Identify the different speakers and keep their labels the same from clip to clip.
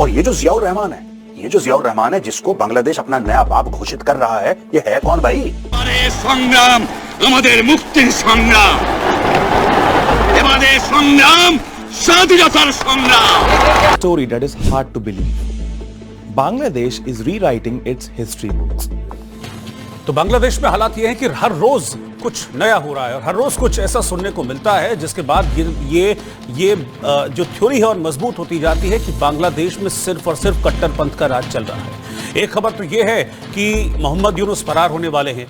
Speaker 1: और ये जो जियाउर रहमान है जिसको बांग्लादेश अपना नया बाप घोषित कर रहा है, ये है कौन भाई?
Speaker 2: अरे संग्राम আমাদের মুক্তির সংগ্রাম, আমাদের সংগ্রাম স্বাধীনতার সংগ্রাম।
Speaker 3: Story that is hard to believe. Bangladesh is rewriting its history books.
Speaker 4: तो बांग्लादेश में हालात ये हैं कि हर रोज कुछ नया हो रहा है और हर रोज कुछ ऐसा सुनने को मिलता है जिसके बाद ये जो थ्योरी है और मजबूत होती जाती है कि बांग्लादेश में सिर्फ और सिर्फ कट्टरपंथ का राज चल रहा है। एक खबर तो ये है कि मोहम्मद यूनुस फरार होने वाले हैं।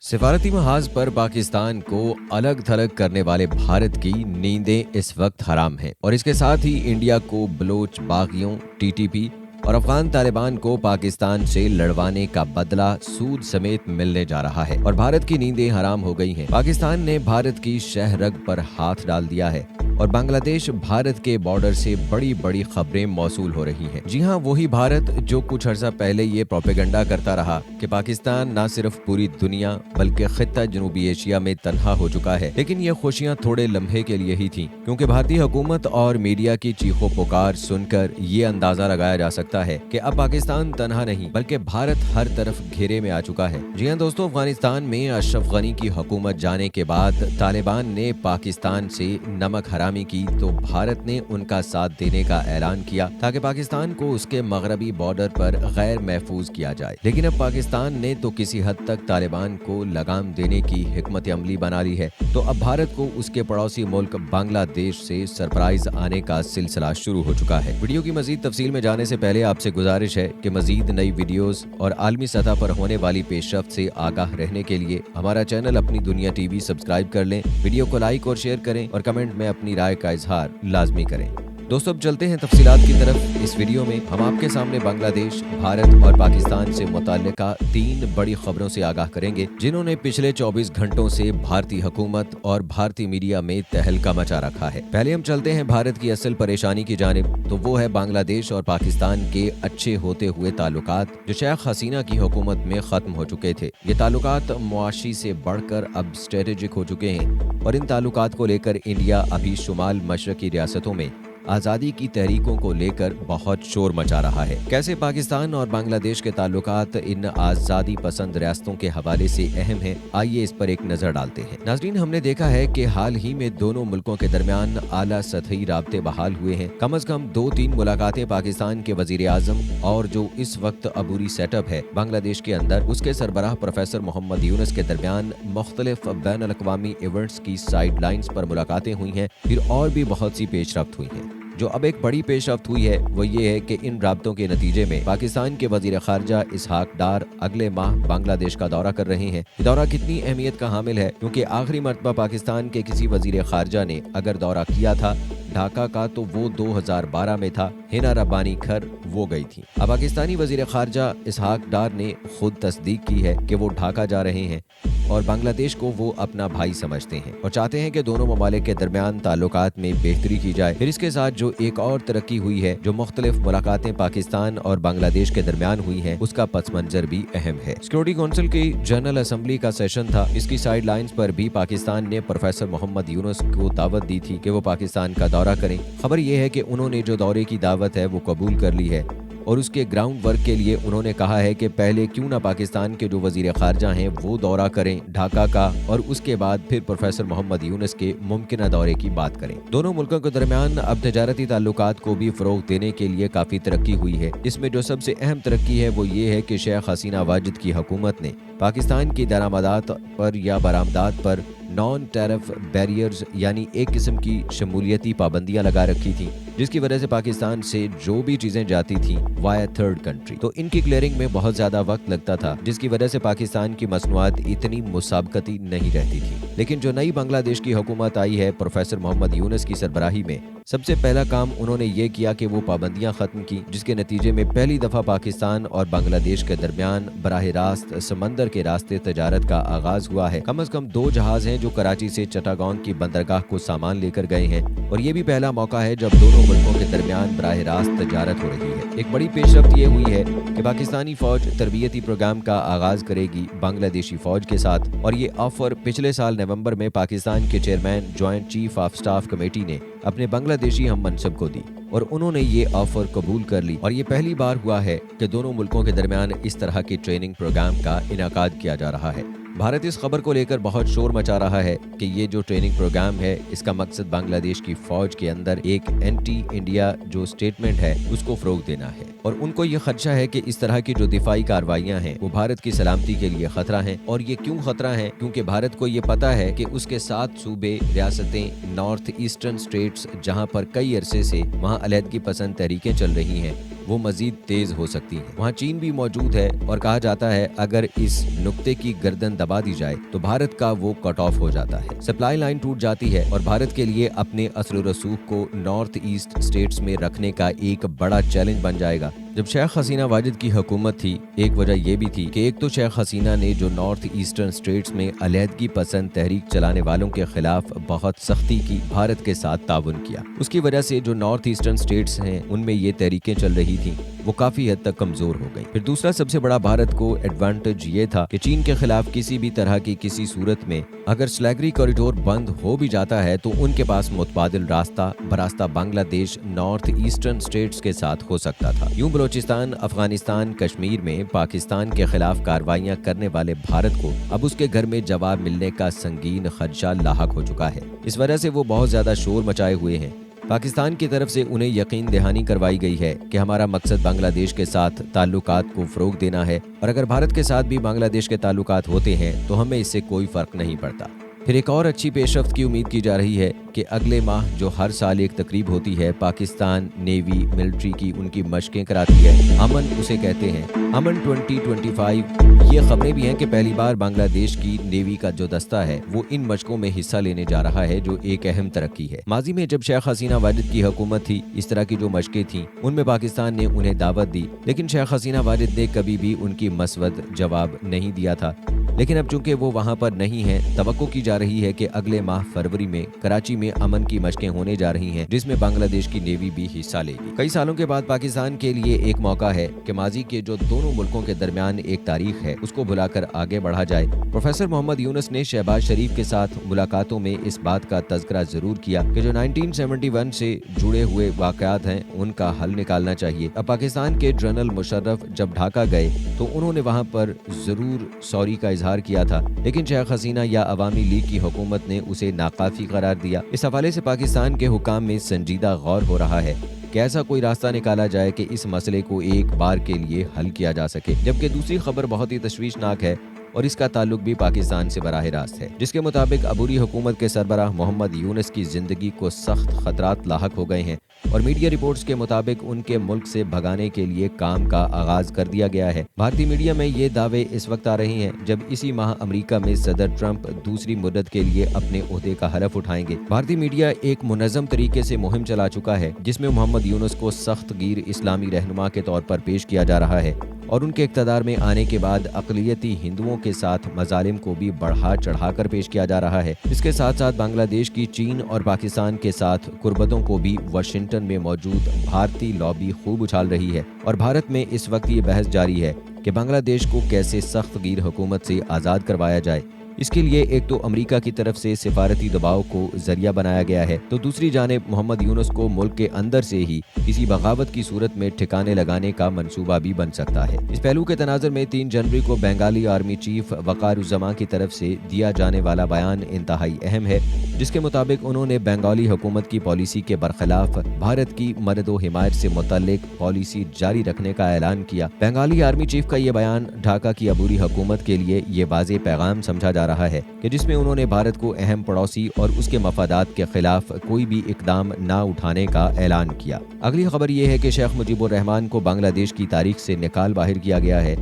Speaker 5: सिफारती महाज पर पाकिस्तान को अलग थलग करने वाले भारत की नींदें इस वक्त हराम हैं और इसके साथ ही इंडिया को बलोच बागियों, टीटीपी और अफगान तालिबान को पाकिस्तान से लड़वाने का बदला सूद समेत मिलने जा रहा है और भारत की नींदें हराम हो गई हैं। पाकिस्तान ने भारत की शहरग पर हाथ डाल दिया है और बांग्लादेश भारत के बॉर्डर से बड़ी बड़ी खबरें मौसूल हो रही हैं। जी हां, वही भारत जो कुछ अर्सा पहले ये प्रोपेगेंडा करता रहा कि पाकिस्तान न सिर्फ पूरी दुनिया बल्कि खित्ता जनूबी एशिया में तन्हा हो चुका है। लेकिन ये खुशियां थोड़े लम्हे के लिए ही थीं, क्योंकि भारतीय हुकूमत और मीडिया की चीखों पुकार सुनकर ये अंदाजा लगाया जा सकता है कि अब पाकिस्तान तन्हा नहीं बल्कि भारत हर तरफ घेरे में आ चुका है। जी हां दोस्तों, अफगानिस्तान में अशरफ गनी की हुकूमत जाने के बाद तालिबान ने पाकिस्तान से नमक हरामी की तो भारत ने उनका साथ देने का ऐलान किया ताकि पाकिस्तान को उसके मगरबी बॉर्डर पर गैर महफूज किया जाए। लेकिन अब पाकिस्तान ने तो किसी हद तक तालिबान को लगाम देने की हिकमत अमली बना ली है, तो अब भारत को उसके पड़ोसी मुल्क बांग्लादेश से सरप्राइज आने का सिलसिला शुरू हो चुका है। वीडियो की मजीद तफसील में जाने से पहले आपसे गुजारिश है कि मजीद नई वीडियोस और आलमी सतह पर होने वाली पेशरफ्त से आगाह रहने के लिए हमारा चैनल अपनी दुनिया टीवी सब्सक्राइब कर लें, वीडियो को लाइक और शेयर करें और कमेंट में अपनी राय का इजहार लाजमी करें। दोस्तों, अब चलते हैं तफसीलात की तरफ। इस वीडियो में हम आपके सामने बांग्लादेश, भारत और पाकिस्तान से मुताल्लिका 3 बड़ी खबरों से आगाह करेंगे जिन्होंने पिछले 24 घंटों से भारतीय हुकूमत और भारतीय मीडिया में तहलका मचा रखा है। पहले हम चलते हैं भारत की असल परेशानी की जानिब, तो वो है बांग्लादेश और पाकिस्तान के अच्छे होते हुए ताल्लुकात जो शेख हसीना की हुकूमत में खत्म हो चुके थे। ये ताल्लुकात मुआशी से बढ़कर अब स्ट्रेटेजिक हो चुके हैं और इन ताल्लुकात को लेकर इंडिया अभी शुमाल मशरकी रियासतों में आज़ादी की तहरीकों को लेकर बहुत शोर मचा रहा है। कैसे पाकिस्तान और बांग्लादेश के ताल्लुकात इन आज़ादी पसंद रियासतों के हवाले से अहम हैं, आइए इस पर एक नज़र डालते हैं। नाज़रीन, हमने देखा है कि हाल ही में दोनों मुल्कों के दरमियान आला सतही राब्ते बहाल हुए हैं। कम अज कम 2-3 मुलाकातें पाकिस्तान के वज़ीर आज़म और जो इस वक्त अबूरी सेटअप है बांग्लादेश के अंदर, उसके सरबराह प्रोफेसर मोहम्मद यूनुस के दरमियान मुख्तलिफ बैनुल अक़वामी इवेंट्स की साइड लाइन्स पर मुलाकातें हुई हैं। फिर और भी बहुत सी पेशरफ्त हुई हैं। जो अब एक बड़ी पेशरफ्त हुई है वो ये है कि इन राब्तों के नतीजे में पाकिस्तान के वजीर खारजा इसहाक डार अगले माह बांग्लादेश का दौरा कर रहे हैं। ये दौरा कितनी अहमियत का हामिल है, क्योंकि आखिरी मरतबा पाकिस्तान के किसी वजीर खारजा ने अगर दौरा किया था ढाका का तो वो 2012 में था। हिना रब्बानी खर वो गई थी। अब पाकिस्तानी वजीर खारजा इसहाक डार ने खुद तस्दीक की है कि वो ढाका जा रहे हैं और बांग्लादेश को वो अपना भाई समझते हैं और चाहते हैं कि दोनों ममालिक के दरमियान ताल्लुकात में बेहतरी की जाए। फिर इसके साथ जो एक और तरक्की हुई है, जो मुख्तलिफ मुलाकातें पाकिस्तान और बांग्लादेश के दरमियान हुई हैं, उसका पस मंजर भी अहम है। सिक्योरिटी काउंसिल की जनरल असेंबली का सेशन था। इसकी साइड लाइन्स पर भी पाकिस्तान ने प्रोफेसर मोहम्मद यूनुस को दावत दी थी कि वो पाकिस्तान का दौरा करें। खबर ये है कि उन्होंने जो दौरे की दावत है वो कबूल कर ली है और उसके ग्राउंड वर्क के लिए उन्होंने कहा है कि पहले क्यों ना पाकिस्तान के जो वजीर खारजा हैं वो दौरा करें ढाका का और उसके बाद फिर प्रोफेसर मोहम्मद यूनुस के मुमकिन दौरे की बात करें। दोनों मुल्कों के दरमियान अब तजारती ताल्लुकात को भी फरोग देने के लिए काफी तरक्की हुई है। इसमें जो सबसे अहम तरक्की है वो ये है कि शेख हसीना वाजिद की हुकूमत ने पाकिस्तान की दरामदात पर या बरामदात पर नॉन टैरिफ बैरियर्स यानी एक किस्म की शमूलियती पाबंदियां लगा रखी थी, जिसकी वजह से पाकिस्तान से जो भी चीजें जाती थी वाया थर्ड कंट्री, तो इनकी क्लियरिंग में बहुत ज्यादा वक्त लगता था, जिसकी वजह से पाकिस्तान की मसनूआत इतनी मुसाबकती नहीं रहती थी। लेकिन जो नई बांग्लादेश की हुकूमत आई है प्रोफेसर मोहम्मद यूनुस की सरबराही में, सबसे पहला काम उन्होंने ये किया कि वो पाबंदियां खत्म की, जिसके नतीजे में पहली दफा पाकिस्तान और बांग्लादेश के दरमियान बराह रास्त समंदर के रास्ते तजारत का आगाज हुआ है। कम अज कम 2 जहाज हैं जो कराची से चट्टागोंग की बंदरगाह को सामान लेकर गए हैं और ये भी पहला मौका है जब दोनों मुल्कों के दरमियान बराह रास्त तजारत हो रही है। एक बड़ी पेशरफ्त ये हुई है कि पाकिस्तानी फौज तरबियती प्रोग्राम का आगाज करेगी बांग्लादेशी फौज के साथ और ये ऑफर पिछले साल नवंबर में पाकिस्तान के chairman joint chief of staff committee ने अपने बांग्लादेशी हम मनसब को दी और उन्होंने ये ऑफर कबूल कर ली। और ये पहली बार हुआ है कि दोनों मुल्कों के दरमियान इस तरह के ट्रेनिंग प्रोग्राम का इनाकाद किया जा रहा है। भारत इस खबर को लेकर बहुत शोर मचा रहा है कि ये जो ट्रेनिंग प्रोग्राम है इसका मकसद बांग्लादेश की फौज के अंदर एक एंटी इंडिया जो स्टेटमेंट है उसको फरोग देना है। और उनको ये खदशा है कि इस तरह की जो दिफाई कार्रवाइयां हैं वो भारत की सलामती के लिए खतरा हैं। और ये क्यों खतरा है? क्योंकि भारत को ये पता है कि उसके 7 सूबे, रियासतें, नॉर्थ ईस्टर्न स्टेट्स जहां पर कई अरसे से वहां अलहदगी पसंद तहरीकें चल रही हैं वो मजीद तेज हो सकती हैं। वहाँ चीन भी मौजूद है और कहा जाता है अगर इस नुक्ते की गर्दन दबा दी जाए तो भारत का वो कट ऑफ हो जाता है, सप्लाई लाइन टूट जाती है और भारत के लिए अपने असर रसूख को नॉर्थ ईस्ट स्टेट्स में रखने का एक बड़ा चैलेंज बन जाएगा। जब शेख हसीना वाजिद की हुकूमत थी, एक वजह यह भी थी कि एक तो शेख हसीना ने जो नॉर्थ ईस्टर्न स्टेट्स में अलहदगी पसंद तहरीक चलाने वालों के खिलाफ बहुत सख्ती की, भारत के साथ ताउन किया। उसकी वजह से जो नॉर्थ ईस्टर्न स्टेट्स हैं उनमें ये तहरीकें चल रही थी वो काफी हद तक कमजोर हो गई। फिर दूसरा सबसे बड़ा भारत को एडवांटेज ये था कि चीन के खिलाफ किसी भी तरह की किसी सूरत में अगर स्लैगरी कॉरिडोर बंद हो भी जाता है तो उनके पास मुतबादिल रास्ता बरास्ता बांग्लादेश नॉर्थ ईस्टर्न स्टेट्स के साथ हो सकता था। यूं बलोचिस्तान, अफगानिस्तान, कश्मीर में पाकिस्तान के खिलाफ कार्रवाइयां करने वाले भारत को अब उसके घर में जवाब मिलने का संगीन खदशा लाहक हो चुका है। इस वजह से वो बहुत ज्यादा शोर मचाए हुए हैं। पाकिस्तान की तरफ से उन्हें यकीन दहानी करवाई गई है कि हमारा मकसद बांग्लादेश के साथ ताल्लुकात को फरोग देना है और अगर भारत के साथ भी बांग्लादेश के ताल्लुकात होते हैं तो हमें इससे कोई फर्क नहीं पड़ता। फिर एक और अच्छी पेशरफ्त की उम्मीद की जा रही है कि अगले माह जो हर साल एक तकरीब होती है, पाकिस्तान नेवी मिलिट्री की उनकी मशकें कराती है, अमन उसे कहते हैं, अमन 2025। ये खबरें भी हैं कि पहली बार बांग्लादेश की नेवी का जो दस्ता है वो इन मशकों में हिस्सा लेने जा रहा है, जो एक अहम तरक्की है। माजी में जब शेख हसीना वाजिद की हुकूमत थी, इस तरह की जो मशकें थी उनमें पाकिस्तान ने उन्हें दावत दी, लेकिन शेख हसीना वाजिद ने कभी भी उनकी मसवद जवाब नहीं दिया था। लेकिन अब चूंकि वो वहां पर नहीं है, तवक्को की जा रही है कि अगले माह फरवरी में कराची में अमन की मशकें होने जा रही हैं, जिसमें बांग्लादेश की नेवी भी हिस्सा लेगी। कई सालों के बाद पाकिस्तान के लिए एक मौका है कि माजी के जो दोनों मुल्कों के दरमियान एक तारीख है उसको भुलाकर आगे बढ़ा जाए। प्रोफेसर मोहम्मद यूनुस ने शहबाज शरीफ के साथ मुलाकातों में इस बात का तज़किरा जरूर किया कि जो 1971 से जुड़े हुए वाकयात हैं उनका हल निकालना चाहिए। अब पाकिस्तान के जनरल मुशर्रफ जब ढाका गए तो उन्होंने वहां पर जरूर सॉरी का इजहार किया था, लेकिन शेख हसीना या अवामी लीग की हुकूमत ने उसे नाकाफी करार दिया। इस हवाले से पाकिस्तान के हुकाम में संजीदा गौर हो रहा है कि ऐसा कोई रास्ता निकाला जाए कि इस मसले को एक बार के लिए हल किया जा सके। जबकि दूसरी खबर बहुत ही तशवीशनाक है और इसका ताल्लुक भी पाकिस्तान से बराह रास्त है, जिसके मुताबिक अबूरी हुकूमत के सरबराह मोहम्मद यूनुस की जिंदगी को सख्त खतरात लाहक हो गए हैं और मीडिया रिपोर्ट्स के मुताबिक उनके मुल्क से भगाने के लिए काम का आगाज कर दिया गया है। भारतीय मीडिया में ये दावे इस वक्त आ रहे हैं जब इसी माह अमेरिका में सदर ट्रंप दूसरी मुद्दत के लिए अपने ओहदे का हलफ उठाएंगे। भारतीय मीडिया एक मुनज़्ज़म तरीके से मुहिम चला चुका है जिसमें मोहम्मद यूनुस को सख्त गिर इस्लामी रहनुमा के तौर पर पेश किया जा रहा है और उनके इक़्तिदार में आने के बाद अक़लियती हिंदुओं के साथ मज़ालिम को भी बढ़ा चढ़ाकर पेश किया जा रहा है। इसके साथ साथ बांग्लादेश की चीन और पाकिस्तान के साथ कुर्बतों को भी वाशिंगटन में मौजूद भारतीय लॉबी खूब उछाल रही है और भारत में इस वक्त ये बहस जारी है कि बांग्लादेश को कैसे सख्त गिर हुकूमत से आज़ाद करवाया जाए। इसके लिए एक तो अमेरिका की तरफ से सिफारती दबाव को जरिया बनाया गया है, तो दूसरी जानिब मोहम्मद यूनुस को मुल्क के अंदर से ही किसी बगावत की सूरत में ठिकाने लगाने का मंसूबा भी बन सकता है। इस पहलू के तनाजुर में 3 जनवरी को बंगाली आर्मी चीफ वक़ारुज़्ज़मा की तरफ से दिया जाने वाला बयान इंतहाई अहम है, जिसके मुताबिक उन्होंने बंगाली हुकूमत की पॉलिसी के बरखिलाफ भारत की मदद व हिमायत से मुतल्लिक पॉलिसी जारी रखने का ऐलान किया। बंगाली आर्मी चीफ का ये बयान ढाका की अबूरी हुकूमत के लिए ये वाज़ेह पैगाम समझा जा रहा है कि जिसमें उन्होंने भारत को अहम पड़ोसी और उसके मफादात के खिलाफ कोई भी इकदाम न उठाने का ऐलान किया। अगली खबर यह है कि शेख मुजीबुर रहमान को बांग्लादेश की तारीख से निकाल बाहर किया गया है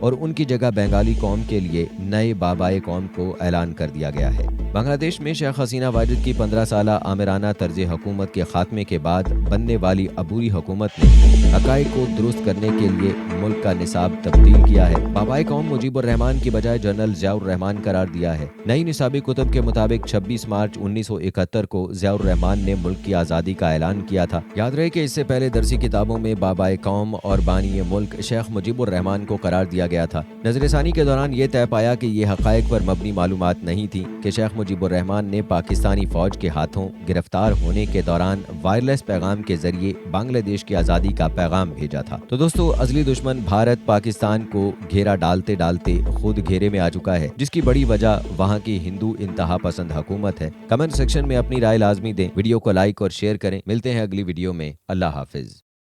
Speaker 5: और उनकी जगह बंगाली कौम के लिए नए बाबाए कौम को ऐलान कर दिया गया है। बांग्लादेश में शेख हसीना वाजिद की 15 साला आमिराना तर्ज हुकूमत के खात्मे के बाद बनने वाली अबूरी हुकूमत ने हक़ाइक़ को दुरुस्त करने के लिए मुल्क का निसाब तब्दील किया है। बाबाए कौम मुजीबुर रहमान की बजाय जनरल ज़ियाउर रहमान करार दिया है। नई निसाबी कुतुब के मुताबिक 26 मार्च 1971 को ज़ियाउर रहमान ने मुल्क की आज़ादी का ऐलान किया था। याद रहे कि इससे पहले दरसी किताबों में बाबाए कौम और बानी मुल्क शेख मुजीबुर रहमान को करार दिया गया था। नजर ثانی کے دوران یہ طے پایا کہ یہ حقائق پر مبنی معلومات نہیں تھی کہ شیخ مجیب الرحمان نے پاکستانی فوج کے ہاتھوں گرفتار ہونے کے دوران وائرلیس پیغام کے ذریعے بنگلہ دیش کی آزادی کا پیغام بھیجا تھا۔ تو دوستو، ازلی دشمن بھارت پاکستان کو گھیرا ڈالتے ڈالتے خود گھیرے میں آ چکا ہے، جس کی بڑی وجہ وہاں کی ہندو انتہا پسند حکومت ہے۔ کمنٹ سیکشن میں اپنی رائے لازمی دیں، ویڈیو کو لائک اور شیئر کریں۔ ملتے ہیں اگلی ویڈیو میں، اللہ حافظ۔